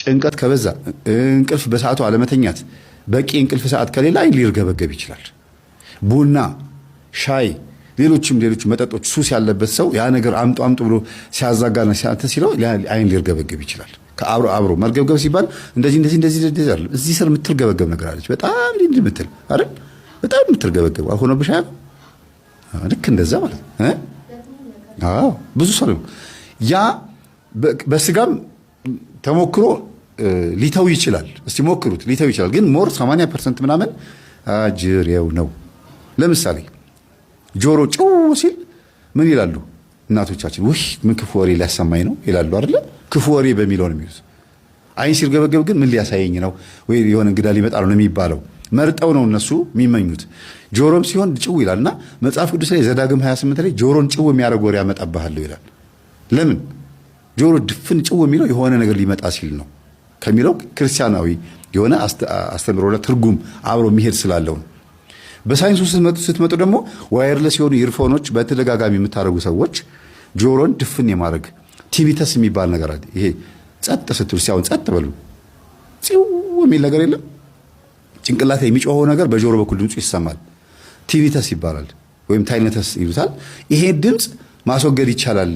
ጭንቀት ከበዛ እንቅልፍ በሰዓቱ አለመተኛት በቂ እንቅልፍ ሰዓት ከሌላ አይን ሊርገበገብ ይችላል። ቡና፣ ሻይ፣ ሌሎች መጠጦች ሱስ ያለበት ሰው ያ ነገር አምጡ ብሎ ሲያዛጋና ሲያንተ ሲለው አይን ሊርገበገብ ይችላል። ከአብሮ መርገብገብ ሲባል እንደዚህ አይደለም። እዚህ ስር የምትርገበገብ ነገር አለች። በጣም እንዲህ የምትል አይደል? በጣም የምትርገበገብ አልሆነብሽ? ልክ እንደዛ ማለት ነው። አዎ ብዙ ሰው ያ በስጋም ተሞክሮ ሊተው ይችላል። እስቲ ሞክሩት፣ ሊተው ይችላል። ግን ሞር 80% ምናምን አጅሬው ነው። ለምሳሌ ጆሮ ጭው ሲል ምን ይላሉ እናቶቻችን? ውይ ምን ክፉ ወሬ ሊያሰማኝ ነው ይላሉ አይደለ? ክፉ ወሬ በሚለው ነው የሚሉት። አይን ሲርገበገብ ግን ምን ሊያሳየኝ ነው ወይ የሆነ እንግዳ ሊመጣ ነው የሚባለው። መርጠው ነው እነሱ የሚመኙት። ጆሮም ሲሆን ጭው ይላልና መጽሐፍ ቅዱስ ላይ ዘዳግም 28 ላይ ጆሮን ጭው የሚያደርግ ወሬ ያመጣብሃለሁ ይላል። ለምን ጆሮ ድፍን ጭው የሚለው የሆነ ነገር ሊመጣ ሲል ነው ከሚለው ክርስቲያናዊ የሆነ አስተምሮና ትርጉም አብሮ የሚሄድ ስላለው ነው። በሳይንሱ ስትመጡ ደግሞ ዋየርለስ የሆኑ ኢርፎኖች በተደጋጋሚ የምታደርጉ ሰዎች ጆሮን ድፍን የማድረግ ቲቪተስ የሚባል ነገር አለ። ይሄ ጸጥ ስትሉ ሲያውን ጸጥ በሉ ጭው የሚል ነገር የለም። ጭንቅላት የሚጮኸው ነገር በጆሮ በኩል ድምፁ ይሰማል። ቲቪተስ ይባላል ወይም ታይነተስ ይሉታል። ይሄ ድምፅ ማስወገድ ይቻላል።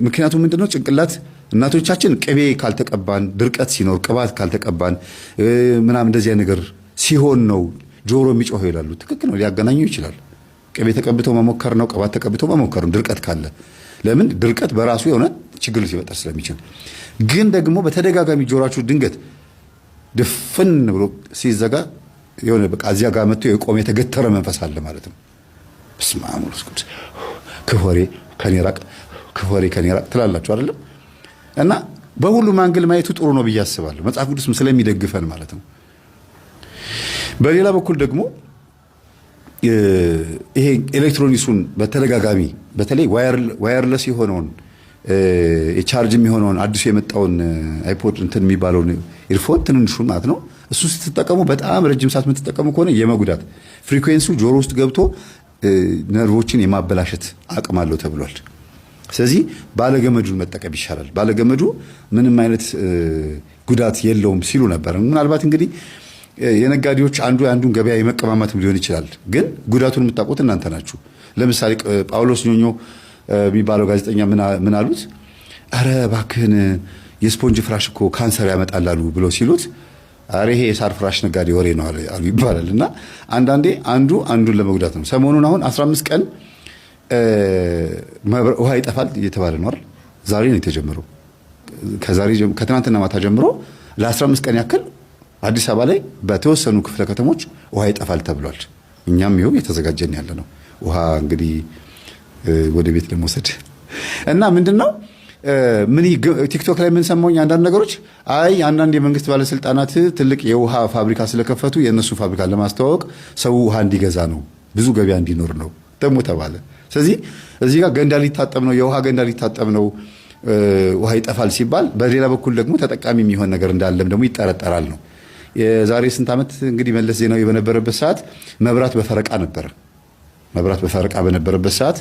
ምክንያቱም ምንድነው? ጭንቅላት እናቶቻችን ቅቤ ካልተቀባን፣ ድርቀት ሲኖር ቅባት ካልተቀባን ምናምን እንደዚህ ነገር ሲሆን ነው ጆሮ የሚጮኸው ይላሉ። ትክክል ነው፣ ሊያገናኙ ይችላል። ቅቤ ተቀብቶ መሞከር ነው፣ ቅባት ተቀብቶ መሞከር ነው፣ ድርቀት ካለ። ለምን ድርቀት በራሱ የሆነ ችግር ሊፈጠር ስለሚችል። ግን ደግሞ በተደጋጋሚ ጆሮአችሁ ድንገት ድፍን ብሎ ሲዘጋ የሆነ በቃ እዚያ ጋር መጥቶ የቆመ የተገተረ መንፈስ አለ ማለት ነው። በስመ አብ ወወልድ ወመንፈስ ቅዱስ ክፎሬ ከኔ ራቅ ትላላችሁ አይደለም? እና በሁሉም አንግል ማየቱ ጥሩ ነው ብዬ አስባለሁ፣ መጽሐፍ ቅዱስም ስለሚደግፈን ማለት ነው። በሌላ በኩል ደግሞ ይሄ ኤሌክትሮኒክሱን በተደጋጋሚ በተለይ ዋየርለስ የሆነውን የቻርጅ የሚሆነውን አዲሱ የመጣውን አይፖድ እንትን የሚባለውን ኢርፎን ትንንሹን ማለት ነው። እሱ ስትጠቀሙ በጣም ረጅም ሰዓት የምትጠቀሙ ከሆነ የመጉዳት ፍሪኩዌንሲው ጆሮ ውስጥ ገብቶ ነርቮችን የማበላሸት አቅም አለው ተብሏል። ስለዚህ ባለገመዱን መጠቀም ይሻላል። ባለገመዱ ምንም አይነት ጉዳት የለውም ሲሉ ነበር። ምናልባት እንግዲህ የነጋዴዎች አንዱን ገበያ የመቀማማትም ሊሆን ይችላል። ግን ጉዳቱን የምታውቁት እናንተ ናችሁ። ለምሳሌ ጳውሎስ ኞኞ የሚባለው ጋዜጠኛ ምን አሉት? አረ እባክህን የስፖንጅ ፍራሽ እኮ ካንሰር ያመጣላሉ ብለው ሲሉት አረ ይሄ የሳር ፍራሽ ነጋዴ ወሬ ነው አሉ ይባላል። እና አንዳንዴ አንዱን ለመጉዳት ነው። ሰሞኑን አሁን 15 ቀን ውሃ ይጠፋል እየተባለ ነው አይደል? ዛሬ ነው የተጀመረው። ከትናንትና ማታ ጀምሮ ለ15 ቀን ያክል አዲስ አበባ ላይ በተወሰኑ ክፍለ ከተሞች ውሃ ይጠፋል ተብሏል። እኛም ይኸው እየተዘጋጀን ያለ ነው ውሃ እንግዲህ ወደ ቤት ለመውሰድ እና ምንድነው ቲክቶክ ላይ የምንሰማውኝ አንዳንድ ነገሮች አንዳንድ የመንግስት ባለስልጣናት ትልቅ የውሃ ፋብሪካ ስለከፈቱ የእነሱ ፋብሪካ ለማስተዋወቅ ሰው ውሃ እንዲገዛ ነው፣ ብዙ ገበያ እንዲኖር ነው ደግሞ ተባለ። ስለዚህ እዚህ ጋር ገንዳ ሊታጠብ ነው፣ የውሃ ገንዳ ሊታጠብ ነው፣ ውሃ ይጠፋል ሲባል በሌላ በኩል ደግሞ ተጠቃሚ የሚሆን ነገር እንዳለም ደግሞ ይጠረጠራል ነው። የዛሬ ስንት ዓመት እንግዲህ መለስ ዜናዊ በነበረበት ሰዓት መብራት በፈረቃ ነበረ። መብራት በፈረቃ በነበረበት ሰዓት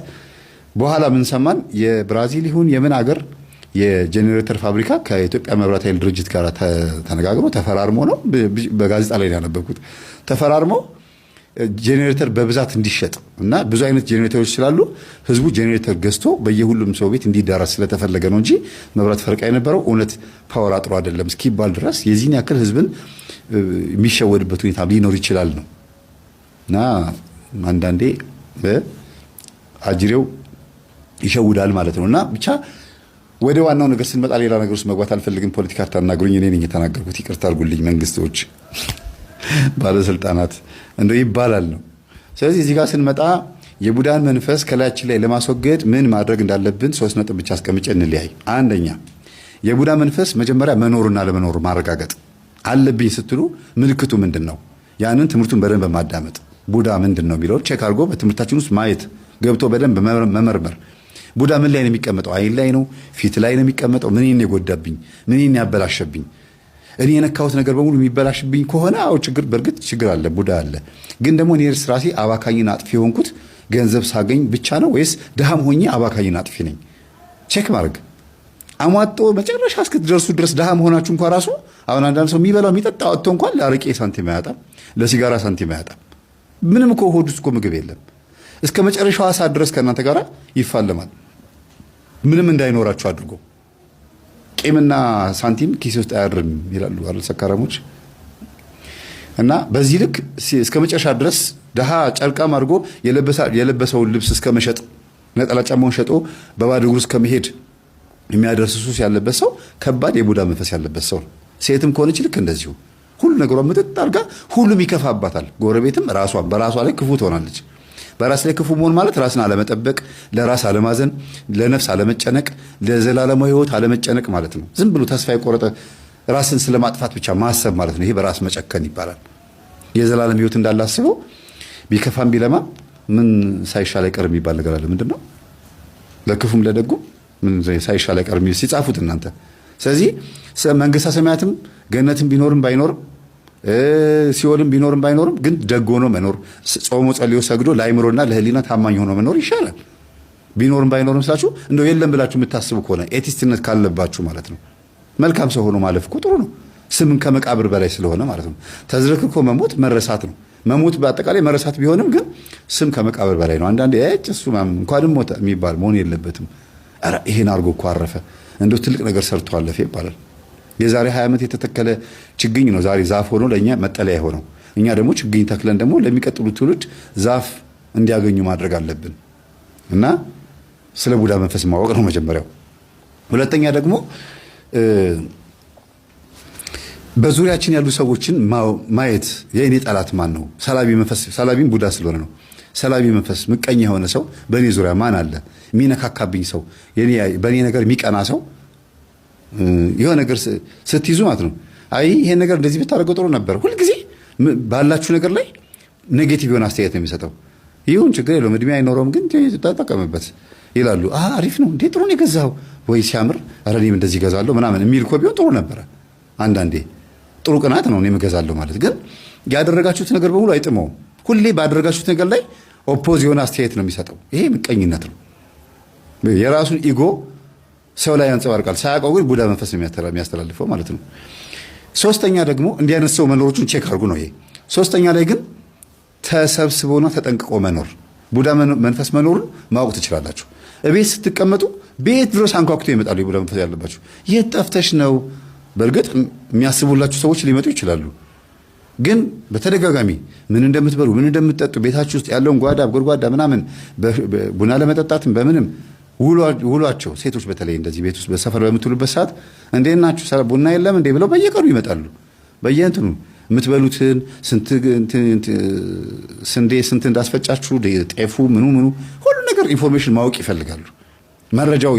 በኋላ ምን ሰማን? የብራዚል ይሁን የምን አገር የጄኔሬተር ፋብሪካ ከኢትዮጵያ መብራት ኃይል ድርጅት ጋር ተነጋግሮ ተፈራርሞ ነው፣ በጋዜጣ ላይ ያነበብኩት፣ ተፈራርሞ ጄኔሬተር በብዛት እንዲሸጥ እና ብዙ አይነት ጄኔሬተሮች ስላሉ ህዝቡ ጄኔሬተር ገዝቶ በየሁሉም ሰው ቤት እንዲዳረስ ስለተፈለገ ነው እንጂ መብራት ፈረቃ የነበረው እውነት ፓወር አጥሮ አይደለም እስኪባል ድረስ የዚህን ያክል ህዝብን የሚሸወድበት ሁኔታ ሊኖር ይችላል ነው። እና አንዳንዴ አጅሬው ይሸውዳል ማለት ነው። እና ብቻ ወደ ዋናው ነገር ስንመጣ ሌላ ነገር ውስጥ መግባት አልፈልግም። ፖለቲካ አታናግሩኝ፣ እኔ ነኝ የተናገርኩት። ይቅርታ አድርጉልኝ መንግስቶች፣ ባለስልጣናት እንደው ይባላል ነው። ስለዚህ እዚህ ጋር ስንመጣ የቡዳን መንፈስ ከላያችን ላይ ለማስወገድ ምን ማድረግ እንዳለብን 3 ነጥብ ብቻ አስቀምጬ እንለያይ። አንደኛ የቡዳ መንፈስ መጀመሪያ መኖርና ለመኖር ማረጋገጥ አለብኝ ስትሉ ምልክቱ ምንድነው? ያንን ትምህርቱን በደንብ ማዳመጥ ቡዳ ምንድነው የሚለው ቼክ አድርጎ በትምህርታችን ውስጥ ማየት ገብቶ በደንብ መመርመር። ቡዳ ምን ላይ ነው የሚቀመጠው? አይን ላይ ነው? ፊት ላይ ነው የሚቀመጠው? ምንን የጎዳብኝ? ምንን ያበላሸብኝ? እኔ የነካሁት ነገር በሙሉ የሚበላሽብኝ ከሆነ አው በእርግጥ ችግር አለ፣ ቡዳ አለ። ግን ደግሞ እኔ ራሴ አባካኝና አጥፊ የሆንኩት ገንዘብ ሳገኝ ብቻ ነው ወይስ ድሃም ሆኜ አባካኝና አጥፊ ነኝ? ቼክ ማድረግ። አሟጦ መጨረሻ እስክትደርሱ ድረስ ድሃ መሆናችሁ እንኳን ራሱ አሁን አንዳንድ ሰው የሚበላው የሚጠጣ ወጥቶ እንኳን ለአረቄ ሳንቲም አያጣም፣ ለሲጋራ ሳንቲም አያጣም። ምንም እኮ ሆድ ውስጥ እኮ ምግብ የለም። እስከ መጨረሻው ሰዓት ድረስ ከእናንተ ጋር ይፋለማል፣ ምንም እንዳይኖራችሁ አድርጎ። ቂምና ሳንቲም ኪስ ውስጥ አያድርም ይላሉ አይደል ሰካራሞች። እና በዚህ ልክ እስከ መጨረሻ ድረስ ድሃ ጨርቃም አድርጎ የለበሰውን ልብስ እስከ መሸጥ፣ ነጠላ ጫማውን ሸጦ በባዶ እግሩ እስከ መሄድ የሚያደርስ ሱስ ያለበት ሰው ከባድ የቡዳ መንፈስ ያለበት ሰው ነው። ሴትም ከሆነች ልክ እንደዚሁ ሁሉ ነገሯን ምጥጥ አድርጋ ሁሉም ይከፋባታል። ጎረቤትም ራሷን በራሷ ላይ ክፉ ትሆናለች። በራስ ላይ ክፉ መሆን ማለት ራስን አለመጠበቅ፣ ለራስ አለማዘን፣ ለነፍስ አለመጨነቅ፣ ለዘላለማዊ ሕይወት አለመጨነቅ ማለት ነው። ዝም ብሎ ተስፋ የቆረጠ ራስን ስለማጥፋት ብቻ ማሰብ ማለት ነው። ይሄ በራስ መጨከን ይባላል። የዘላለም ሕይወት እንዳላስበው ቢከፋም ቢለማ ምን ሳይሻል አይቀርም የሚባል ነገር አለ። ምንድነው? ለክፉም ለደጉም ምን ሳይሻል አይቀርም ሲጻፉት እናንተ። ስለዚህ መንግስተ ሰማያትም ገነትም ቢኖርም ባይኖርም ሲኦልም ቢኖርም ባይኖርም ግን ደግ ሆኖ መኖር፣ ጾሞ ጸልዮ ሰግዶ ለአይምሮና ለህሊና ታማኝ ሆኖ መኖር ይሻላል። ቢኖርም ባይኖርም ስላችሁ እንደው የለም ብላችሁ የምታስቡ ከሆነ ኤቲስትነት ካለባችሁ ማለት ነው። መልካም ሰው ሆኖ ማለፍ እኮ ጥሩ ነው። ስምን ከመቃብር በላይ ስለሆነ ማለት ነው። ተዝረክርኮ መሞት መረሳት ነው። መሞት በአጠቃላይ መረሳት ቢሆንም ግን ስም ከመቃብር በላይ ነው። አንዳንዴ እሱ እንኳንም ሞተ የሚባል መሆን የለበትም። ኧረ ይሄን አድርጎ እኮ አረፈ እንደው ትልቅ ነገር ሰርቶ አለፈ ይባላል። የዛሬ 20 ዓመት የተተከለ ችግኝ ነው ዛሬ ዛፍ ሆኖ ለእኛ መጠለያ ሆነው። እኛ ደግሞ ችግኝ ተክለን ደግሞ ለሚቀጥሉ ትውልድ ዛፍ እንዲያገኙ ማድረግ አለብን። እና ስለ ቡዳ መንፈስ ማወቅ ነው መጀመሪያው። ሁለተኛ ደግሞ በዙሪያችን ያሉ ሰዎችን ማየት። የእኔ ጠላት ማን ነው? ሰላቢ መንፈስ። ሰላቢም ቡዳ ስለሆነ ነው። ሰላቢ መንፈስ ምቀኛ የሆነ ሰው በእኔ ዙሪያ ማን አለ? የሚነካካብኝ ሰው፣ በእኔ ነገር የሚቀና ሰው የሆነ ነገር ስትይዙ ማለት ነው። አይ ይሄን ነገር እንደዚህ ብታደርገው ጥሩ ነበር። ሁልጊዜ ባላችሁ ነገር ላይ ኔጌቲቭ የሆነ አስተያየት ነው የሚሰጠው። ይሁን ችግር የለውም እድሜ አይኖረውም ግን ተጠቀምበት ይላሉ። አሪፍ ነው እንዴ ጥሩ ነው የገዛኸው ወይ ሲያምር፣ ኧረ እኔም እንደዚህ እገዛለሁ ምናምን የሚል እኮ ቢሆን ጥሩ ነበረ። አንዳንዴ ጥሩ ቅናት ነው እኔም እገዛለሁ ማለት። ግን ያደረጋችሁት ነገር በሙሉ አይጥመውም። ሁሌ ባደረጋችሁት ነገር ላይ ኦፖዝ የሆነ አስተያየት ነው የሚሰጠው። ይሄ ምቀኝነት ነው። የራሱን ኢጎ ሰው ላይ ያንጸባርቃል። ሳያውቀው ግን ቡዳ መንፈስ የሚያስተላልፈው ማለት ነው። ሶስተኛ ደግሞ እንዲህ አይነት ሰው መኖሮቹን ቼክ አድርጉ ነው ይሄ። ሶስተኛ ላይ ግን ተሰብስቦና ተጠንቅቆ መኖር፣ ቡዳ መንፈስ መኖሩን ማወቅ ትችላላችሁ። እቤት ስትቀመጡ ቤት ድረስ አንኳኩቶ ይመጣሉ የቡዳ መንፈስ ያለባችሁ። የት ጠፍተሽ ነው? በእርግጥ የሚያስቡላችሁ ሰዎች ሊመጡ ይችላሉ። ግን በተደጋጋሚ ምን እንደምትበሉ ምን እንደምትጠጡ ቤታችሁ ውስጥ ያለውን ጓዳ ጎድጓዳ ምናምን ቡና ለመጠጣትም በምንም ውሏቸው ሴቶች በተለይ እንደዚህ ቤት ውስጥ በሰፈር በምትውሉበት ሰዓት እንዴት ናችሁ ቡና የለም እንዴ ብለው በየቀኑ ይመጣሉ። በየእንትኑ የምትበሉትን ስንዴ ስንት እንዳስፈጫችሁ ጤፉ ምኑ ሁሉ ነገር ኢንፎርሜሽን ማወቅ ይፈልጋሉ። መረጃው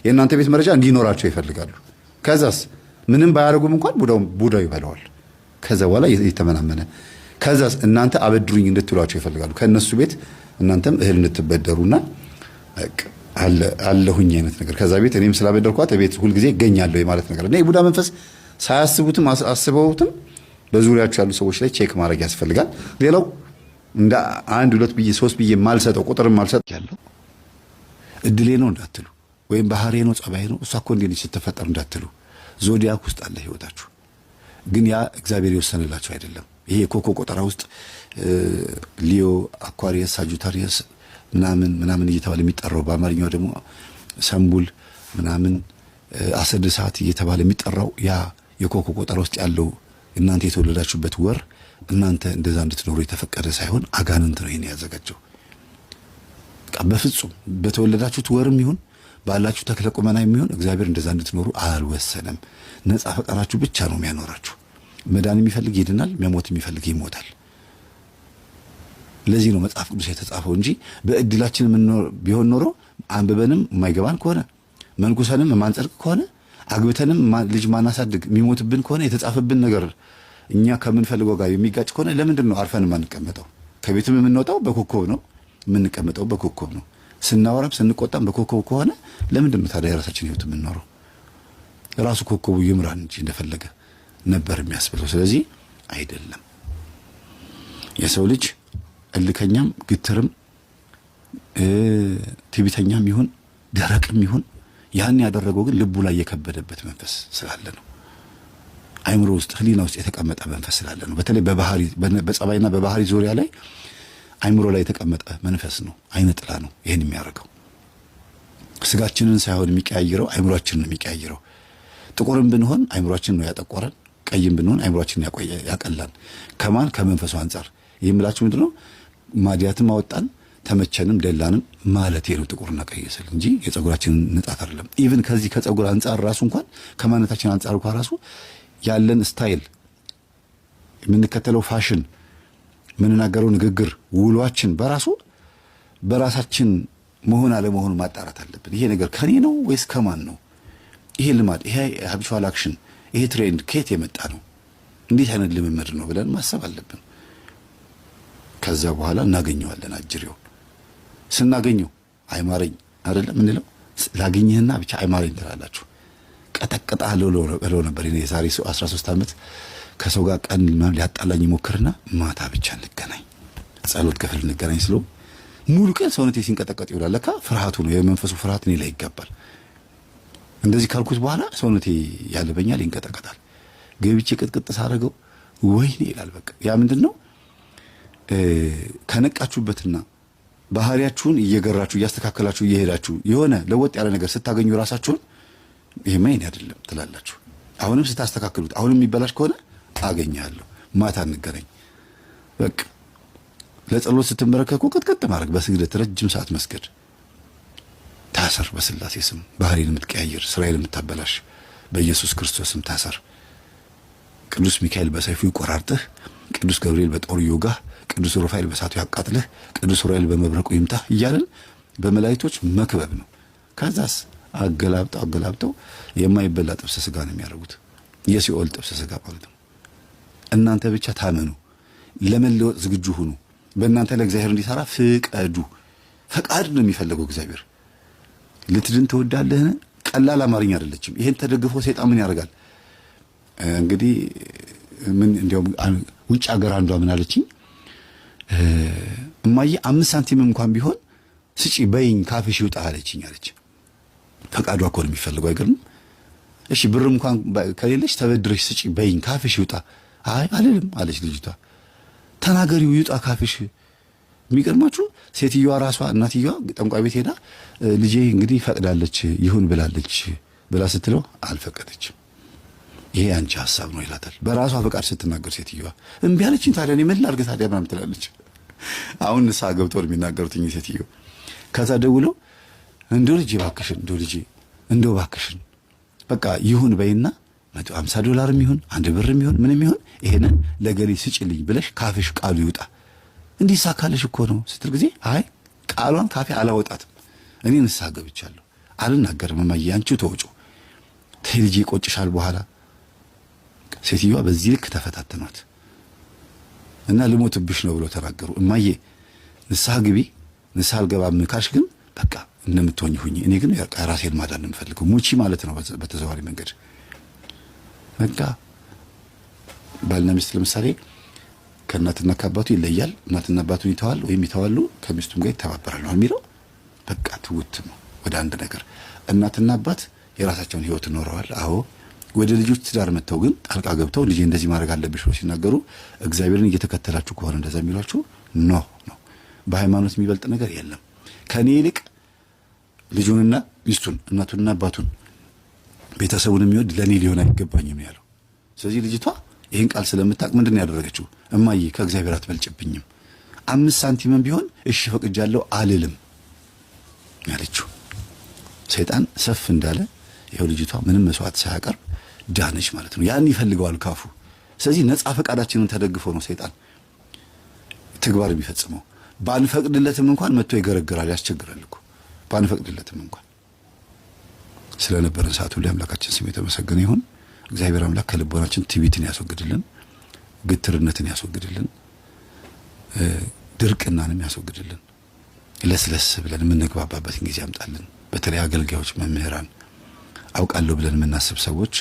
የእናንተ ቤት መረጃ እንዲኖራቸው ይፈልጋሉ። ከዛስ ምንም ባያደርጉም እንኳን ቡዳው ይበላዋል። ከዛ በኋላ የተመናመነ ከዛስ እናንተ አበድሩኝ እንድትሏቸው ይፈልጋሉ። ከነሱ ቤት እናንተም እህል እንድትበደሩና አለሁኝ አይነት ነገር ከዛ ቤት እኔም ስላበደርኳት ቤት ሁልጊዜ እገኛለሁ የማለት ነገር እና የቡዳ መንፈስ ሳያስቡትም አስበውትም በዙሪያቸው ያሉ ሰዎች ላይ ቼክ ማድረግ ያስፈልጋል። ሌላው እንደ 1 2 ብዬ 3 ብዬ ማልሰጠው ቁጥርም ማልሰጠው ያለው እድሌ ነው እንዳትሉ፣ ወይም ባህሪ ነው ጸባይ ነው እሷ እኮ እንዴት ስትፈጠር እንዳትሉ። ዞዲያክ ውስጥ አለ ህይወታችሁ። ግን ያ እግዚአብሔር የወሰነላችሁ አይደለም። ይሄ የኮኮ ቆጠራ ውስጥ ሊዮ፣ አኳሪየስ፣ ሳጁታሪየስ ምናምን እየተባለ የሚጠራው በአማርኛው ደግሞ ሰንቡል ምናምን አሰድ ሰዓት እየተባለ የሚጠራው ያ የኮኮ ቆጠራ ውስጥ ያለው እናንተ የተወለዳችሁበት ወር እናንተ እንደዛ እንድትኖሩ የተፈቀደ ሳይሆን አጋንንት ነው ይሄን ያዘጋጀው። በፍጹም በተወለዳችሁት ወርም ይሁን ባላችሁ ተክለ ቁመና የሚሆን እግዚአብሔር እንደዛ እንድትኖሩ አልወሰነም። ነፃ ፈቃዳችሁ ብቻ ነው የሚያኖራችሁ። መዳን የሚፈልግ ይድናል፣ መሞት የሚፈልግ ይሞታል። ለዚህ ነው መጽሐፍ ቅዱስ የተጻፈው እንጂ በእድላችን ቢሆን ኖሮ አንብበንም የማይገባን ከሆነ መንኩሰንም የማንጸድቅ ከሆነ አግብተንም ልጅ ማናሳድግ የሚሞትብን ከሆነ የተጻፈብን ነገር እኛ ከምንፈልገው ጋር የሚጋጭ ከሆነ ለምንድን ነው አርፈን የማንቀመጠው? ከቤትም የምንወጣው በኮከብ ነው፣ የምንቀመጠው በኮከብ ነው። ስናወራም ስንቆጣም በኮከብ ከሆነ ለምንድን ነው ታዲያ የራሳችን ህይወት የምንኖረው? ራሱ ኮከቡ ይምራን እንጂ እንደፈለገ ነበር የሚያስብለው። ስለዚህ አይደለም። የሰው ልጅ እልከኛም ግትርም ትዕቢተኛም ይሁን ደረቅም ይሁን ያን ያደረገው ግን ልቡ ላይ የከበደበት መንፈስ ስላለ ነው። አይምሮ ውስጥ ህሊና ውስጥ የተቀመጠ መንፈስ ስላለ ነው። በተለይ በባህሪ በጸባይና በባህሪ ዙሪያ ላይ አይምሮ ላይ የተቀመጠ መንፈስ ነው። አይነ ጥላ ነው ይሄን የሚያደርገው። ስጋችንን ሳይሆን የሚቀያይረው አይምሮአችንን ነው የሚቀያይረው። ጥቁርም ብንሆን አይምሮአችንን ነው ያጠቆረን፣ ቀይም ብንሆን አይምሮአችንን ያቀላን። ከማን ከመንፈሱ አንጻር ይምላችሁ ምንድነው? ማዲያትም አወጣን ተመቸንም ደላንም ማለት ነው ጥቁርና ቀይ ስል እንጂ የጸጉራችንን ንጣት አይደለም። ኢቭን ከዚህ ከጸጉር አንጻር ራሱ እንኳን ከማንነታችን አንጻር እንኳን ራሱ ያለን ስታይል፣ የምንከተለው ፋሽን፣ የምንናገረው ንግግር፣ ውሏችን በራሳችን መሆን አለመሆኑ ማጣራት አለብን። ይሄ ነገር ከኔ ነው ወይስ ከማን ነው? ይሄ ልማድ፣ ይሄ ሃቢቹዋል አክሽን፣ ይሄ ትሬንድ ከየት የመጣ ነው? እንዴት አይነት ልምምድ ነው ብለን ማሰብ አለብን። ከዛ በኋላ እናገኘዋለን። አጅሬው ስናገኘው አይማረኝ አይደለም እንለው፣ ላገኘህና ብቻ አይማረኝ ትላላችሁ። ቀጠቀጣለሁ ብለው ነበር። እኔ የዛሬ 13 ዓመት ከሰው ጋር ቀን ሊያጣላኝ ሞክርና ማታ ብቻ እንገናኝ፣ ጸሎት ክፍል እንገናኝ ስለው ሙሉ ቀን ሰውነቴ ሲንቀጠቀጥ ይውላል። ለካ ፍርሃቱ ነው፣ የመንፈሱ ፍርሃት እኔ ላይ ይገባል። እንደዚህ ካልኩት በኋላ ሰውነቴ ያለበኛል፣ ይንቀጠቀጣል። ገብቼ ቅጥቅጥ ሳደርገው ወይኔ ይላል። በቃ ያ ምንድነው? ከነቃችሁበትና ባህሪያችሁን እየገራችሁ እያስተካከላችሁ እየሄዳችሁ የሆነ ለወጥ ያለ ነገር ስታገኙ ራሳችሁን ይሄ ማይን አይደለም ትላላችሁ። አሁንም ስታስተካክሉት አሁንም የሚበላሽ ከሆነ አገኛለሁ፣ ማታ እንገናኝ። በቃ ለጸሎት ስትመረከኩ ቅጥቅጥ ማድረግ፣ በስግደት ረጅም ሰዓት መስገድ። ታሰር በስላሴ ስም ባህሪን የምትቀያየር እስራኤል የምታበላሽ በኢየሱስ ክርስቶስ ስም ታሰር። ቅዱስ ሚካኤል በሰይፉ ይቆራርጥህ፣ ቅዱስ ገብርኤል በጦር ይውጋህ፣ ቅዱስ ሩፋኤል በሳቱ ያቃጥልህ፣ ቅዱስ ኡራኤል በመብረቁ ይምታህ እያለን በመላእክቶች መክበብ ነው። ከዛስ አገላብጠው የማይበላ ጥብስ ስጋ ነው የሚያደርጉት፣ የሲኦል ጥብስ ስጋ ማለት ነው። እናንተ ብቻ ታመኑ፣ ለመለወጥ ዝግጁ ሁኑ፣ በእናንተ ለእግዚአብሔር እንዲሰራ ፍቀዱ። ፈቃድ ነው የሚፈልገው እግዚአብሔር። ልትድን ትወዳለህን? ቀላል አማርኛ አይደለችም። ይሄን ተደግፎ ሰይጣን ምን ያደርጋል እንግዲህ? ምን እንዲያውም ውጭ ሀገር አንዷ ምን አለችኝ? እማዬ 5 ሳንቲም እንኳን ቢሆን ስጪ በይኝ ካፍሽ ይውጣ አለችኝ አለች። ፈቃዷ እኮ ነው የሚፈልገው፣ አይገርም? እሺ ብር እንኳን ከሌለሽ ተበድረሽ ስጪ በይኝ ካፍሽ ይውጣ። አይ አልልም አለች ልጅቷ። ተናገሪው ይውጣ ካፍሽ። የሚገርማችሁ ሴትዮዋ ራሷ እናትየዋ ጠንቋይ ቤት ሄዳ ልጄ እንግዲህ ፈቅዳለች ይሁን ብላለች ብላ ስትለው አልፈቀደችም። ይሄ አንቺ ሐሳብ ነው ይላታል። በራሷ ፈቃድ ስትናገር ሴትዮዋ እምቢ አለችኝ። ታዲያ እኔ ምን ላድርግ ታዲያ ምናምን ትላለች። አሁን ንስሐ ገብተው የሚናገሩት እኚህ ሴትዮ ከዛ ደውለው እንደው ልጄ እባክሽን፣ እንደው ልጄ እንደው እባክሽን በቃ ይሁን በይና $150 ይሁን 1 ብር ይሁን ምንም ይሁን ይሄንን ለገሌ ስጭልኝ ብለሽ ካፍሽ ቃሉ ይውጣ እንዲሳካልሽ እኮ ነው ስትል ጊዜ አይ ቃሏን ካፌ አላወጣትም፣ እኔ ንስሐ ገብቻለሁ አልናገርም፣ እማዬ አንቺው ተወጪ ተይ ልጄ ይቆጭሻል በኋላ። ሴትዮዋ በዚህ ልክ ተፈታተኗት እና ልሞትብሽ ነው ብሎ ተናገሩ። እማዬ ንስሐ ግቢ፣ ንስሐ አልገባም ካልሽ ግን በቃ እንደምትሆኝ ሁኚ፣ እኔ ግን ራሴን ማዳን ነው የምፈልገው፣ ሙቺ ማለት ነው በተዘዋዋሪ መንገድ። በቃ ባልና ሚስት ለምሳሌ ከእናትና ከአባቱ ይለያል፣ እናትና አባቱን ይተዋል ወይም ይተዋሉ፣ ከሚስቱም ጋር ይተባበራሉ የሚለው በቃ ትውት ነው ወደ አንድ ነገር። እናትና አባት የራሳቸውን ህይወት ኖረዋል። አዎ ወደ ልጆች ትዳር መተው ግን ጣልቃ ገብተው ልጄ እንደዚህ ማድረግ አለብሽ ብለው ሲናገሩ እግዚአብሔርን እየተከተላችሁ ከሆነ እንደዛ የሚሏችሁ ነው። በሃይማኖት የሚበልጥ ነገር የለም። ከኔ ይልቅ ልጁንና ሚስቱን እናቱንና አባቱን ቤተሰቡን የሚወድ ለኔ ሊሆን አይገባኝም ያለው። ስለዚህ ልጅቷ ይሄን ቃል ስለምታውቅ ምንድነው ያደረገችው? እማዬ ከእግዚአብሔር አትበልጭብኝም፣ 5 ሳንቲምም ቢሆን እሺ ፈቅጃለሁ አልልም ያለችው። ሰይጣን ሰፍ እንዳለ ይሄው ልጅቷ ምንም መስዋዕት ሳያቀርብ ዳነች ማለት ነው። ያን ይፈልገዋል ካፉ። ስለዚህ ነፃ ፈቃዳችንን ተደግፎ ነው ሰይጣን ተግባር የሚፈጽመው። ባንፈቅድለትም እንኳን መጥቶ ይገረግራል፣ ያስቸግራል እኮ ባንፈቅድለትም እንኳን። ስለነበረን ሰዓት ሁሉ አምላካችን ስም የተመሰገነ ይሁን። እግዚአብሔር አምላክ ከልቦናችን ትዕቢትን ያስወግድልን፣ ግትርነትን ያስወግድልን፣ ድርቅናንም ያስወግድልን። ለስለስ ብለን የምንግባባበትን ጊዜ ያምጣልን። በተለይ አገልጋዮች፣ መምህራን፣ አውቃለሁ ብለን የምናስብ ሰዎች